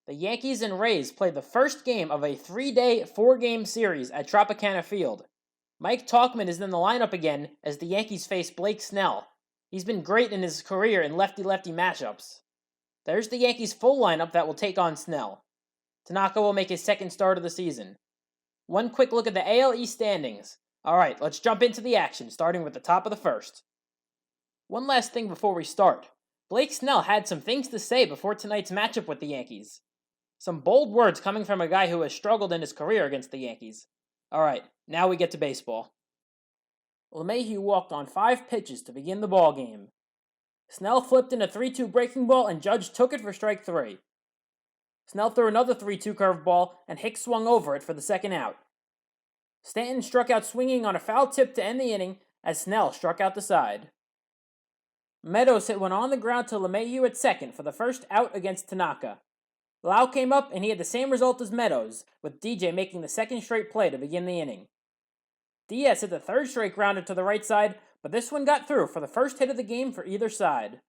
The Yankees and Rays played the first game of a 3-day, 4-game series at Tropicana Field. Mike Tauchman is in the lineup again as the Yankees face Blake Snell. He's been great in his career in lefty-lefty matchups. There's the Yankees' full lineup that will take on Snell. Tanaka will make his second start of the season. One quick look at the AL East standings. Alright, let's jump into the action, starting with the top of the first. One last thing before we start. Blake Snell had some things to say before tonight's matchup with the Yankees. Some bold words coming from a guy who has struggled in his career against the Yankees. Alright, now we get to baseball. LeMahieu walked on 5 pitches to begin the ball game. Snell flipped in a 3-2 breaking ball and Judge took it for strike 3. Snell threw another 3-2 curveball and Hicks swung over it for the second out. Stanton struck out swinging on a foul tip to end the inning as Snell struck out the side. Meadows hit one on the ground to LeMahieu at second for the first out against Tanaka. Lau came up and he had the same result as Meadows, with DJ making the second straight play to begin the inning. Diaz hit the third straight grounder to the right side, but this one got through for the first hit of the game for either side.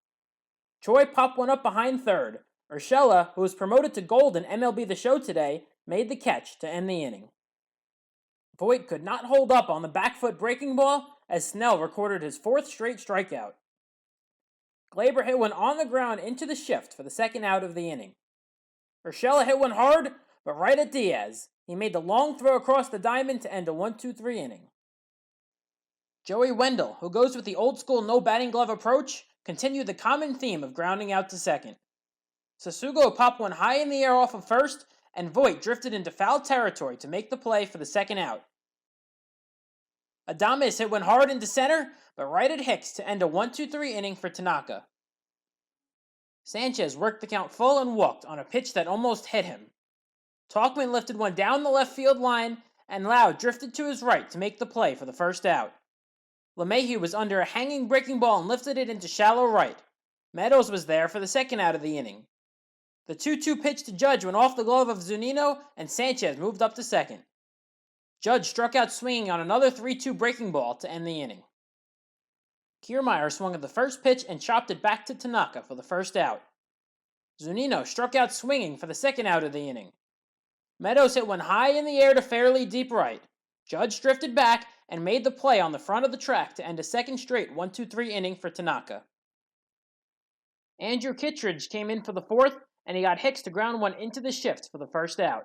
Choi popped one up behind third. Urshela, who was promoted to gold in MLB The Show today, made the catch to end the inning. Voit could not hold up on the back foot breaking ball as Snell recorded his 4th straight strikeout. Glaber hit one on the ground into the shift for the second out of the inning. Urshela hit one hard, but right at Diaz. He made the long throw across the diamond to end a 1-2-3 inning. Joey Wendell, who goes with the old-school no batting glove approach, continued the common theme of grounding out to second. Sasugo popped one high in the air off of first, and Voit drifted into foul territory to make the play for the second out. Adames hit one hard into center, but right at Hicks to end a 1-2-3 inning for Tanaka. Sanchez worked the count full and walked on a pitch that almost hit him. Tauchman lifted one down the left field line, and Lau drifted to his right to make the play for the first out. LeMahieu was under a hanging breaking ball and lifted it into shallow right. Meadows was there for the second out of the inning. The 2-2 pitch to Judge went off the glove of Zunino, and Sanchez moved up to second. Judge struck out swinging on another 3-2 breaking ball to end the inning. Kiermaier swung at the first pitch and chopped it back to Tanaka for the first out. Zunino struck out swinging for the second out of the inning. Meadows hit one high in the air to fairly deep right. Judge drifted back and made the play on the front of the track to end a second straight 1-2-3 inning for Tanaka. Andrew Kittredge came in for the 4th, and he got Hicks to ground one into the shift for the first out.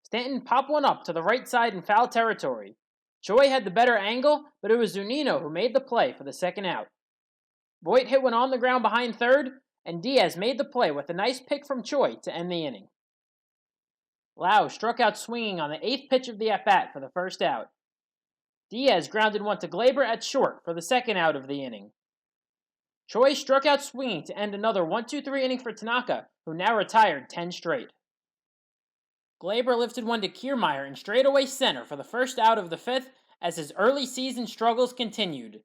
Stanton popped one up to the right side in foul territory. Choi had the better angle, but it was Zunino who made the play for the second out. Voit hit one on the ground behind third, and Diaz made the play with a nice pick from Choi to end the inning. Lau struck out swinging on the 8th pitch of the at-bat for the first out. Diaz grounded one to Glaber at short for the second out of the inning. Choi struck out swinging to end another 1-2-3 inning for Tanaka, who now retired 10 straight. Glaber lifted one to Kiermaier in straightaway center for the first out of the 5th as his early season struggles continued.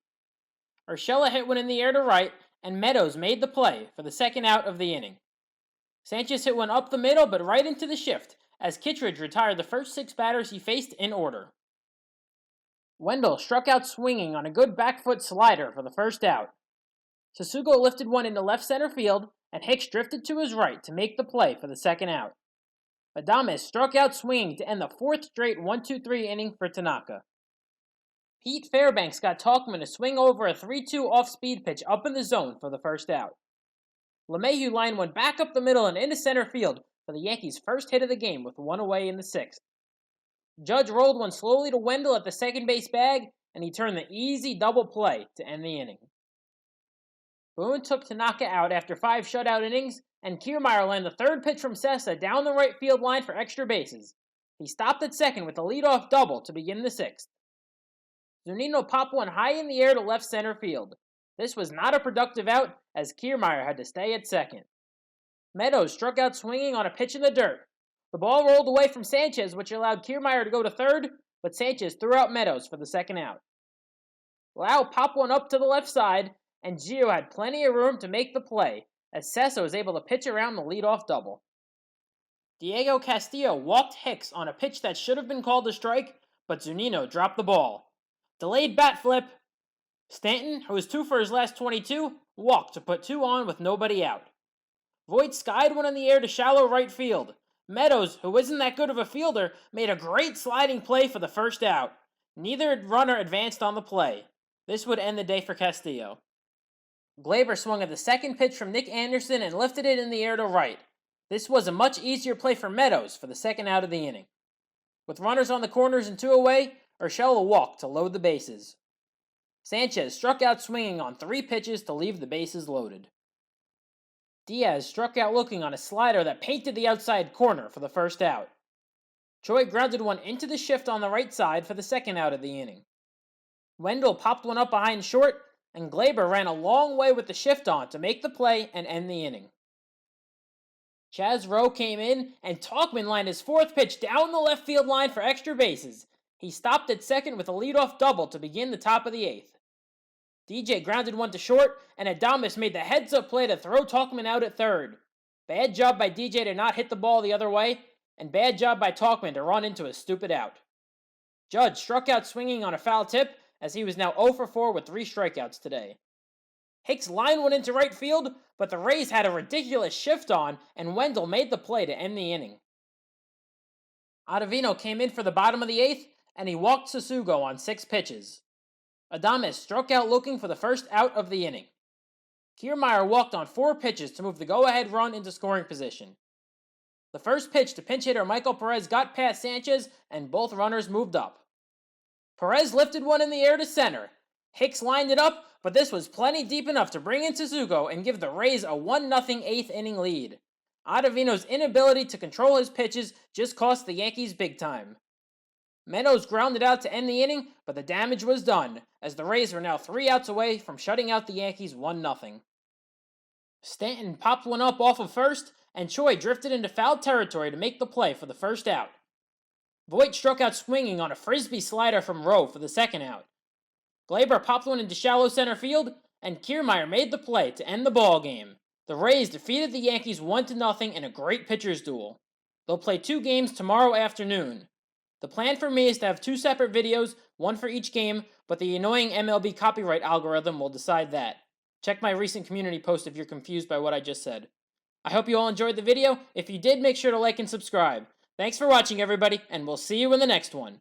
Urshela hit one in the air to right, and Meadows made the play for the second out of the inning. Sanchez hit one up the middle but right into the shift as Kittredge retired the first 6 batters he faced in order. Wendell struck out swinging on a good back foot slider for the first out. Sasugo lifted one into left center field, and Hicks drifted to his right to make the play for the second out. Adames struck out swinging to end the 4th straight 1-2-3 inning for Tanaka. Pete Fairbanks got Tauchman to swing over a 3-2 off-speed pitch up in the zone for the first out. LeMahieu lined one back up the middle and into center field for the Yankees' first hit of the game with one away in the 6th. Judge rolled one slowly to Wendell at the second base bag, and he turned the easy double play to end the inning. Boone took Tanaka out after 5 shutout innings, and Kiermaier landed the 3rd pitch from Sessa down the right field line for extra bases. He stopped at second with a leadoff double to begin the 6th. Zunino popped one high in the air to left center field. This was not a productive out, as Kiermaier had to stay at second. Meadows struck out swinging on a pitch in the dirt. The ball rolled away from Sanchez, which allowed Kiermaier to go to third, but Sanchez threw out Meadows for the second out. Lau popped one up to the left side, and Gio had plenty of room to make the play, as Sessa was able to pitch around the leadoff double. Diego Castillo walked Hicks on a pitch that should have been called a strike, but Zunino dropped the ball. Delayed bat flip. Stanton, who was 2 for his last 22, walked to put 2 on with nobody out. Voit skied one in the air to shallow right field. Meadows, who isn't that good of a fielder, made a great sliding play for the first out. Neither runner advanced on the play. This would end the day for Castillo. Glaber swung at the second pitch from Nick Anderson and lifted it in the air to right. This was a much easier play for Meadows for the second out of the inning. With runners on the corners and 2 away, Urshela walked to load the bases. Sanchez struck out swinging on 3 pitches to leave the bases loaded. Diaz struck out looking on a slider that painted the outside corner for the first out. Choi grounded one into the shift on the right side for the second out of the inning. Wendell popped one up behind short, and Glaber ran a long way with the shift on to make the play and end the inning. Chaz Rowe came in, and Talkman lined his 4th pitch down the left field line for extra bases. He stopped at second with a leadoff double to begin the top of the 8th. DJ grounded one to short, and Adames made the heads-up play to throw Talkman out at third. Bad job by DJ to not hit the ball the other way, and bad job by Talkman to run into a stupid out. Judge struck out swinging on a foul tip, as he was now 0 for 4 with 3 strikeouts today. Hicks lined one into right field, but the Rays had a ridiculous shift on, and Wendell made the play to end the inning. Ottavino came in for the bottom of the 8th, and he walked Sasugo on 6 pitches. Adames struck out looking for the first out of the inning. Kiermaier walked on 4 pitches to move the go-ahead run into scoring position. The first pitch to pinch hitter Michael Perez got past Sanchez, and both runners moved up. Perez lifted one in the air to center. Hicks lined it up, but this was plenty deep enough to bring in Sasugo and give the Rays a 1-0 8th inning lead. Ottavino's inability to control his pitches just cost the Yankees big time. Meadows grounded out to end the inning, but the damage was done, as the Rays were now 3 outs away from shutting out the Yankees 1-0. Stanton popped one up off of first, and Choi drifted into foul territory to make the play for the first out. Voit struck out swinging on a frisbee slider from Rowe for the second out. Glaber popped one into shallow center field, and Kiermaier made the play to end the ball game. The Rays defeated the Yankees 1-0 in a great pitcher's duel. They'll play 2 games tomorrow afternoon. The plan for me is to have 2 separate videos, one for each game, but the annoying MLB copyright algorithm will decide that. Check my recent community post if you're confused by what I just said. I hope you all enjoyed the video. If you did, make sure to like and subscribe. Thanks for watching, everybody, and we'll see you in the next one.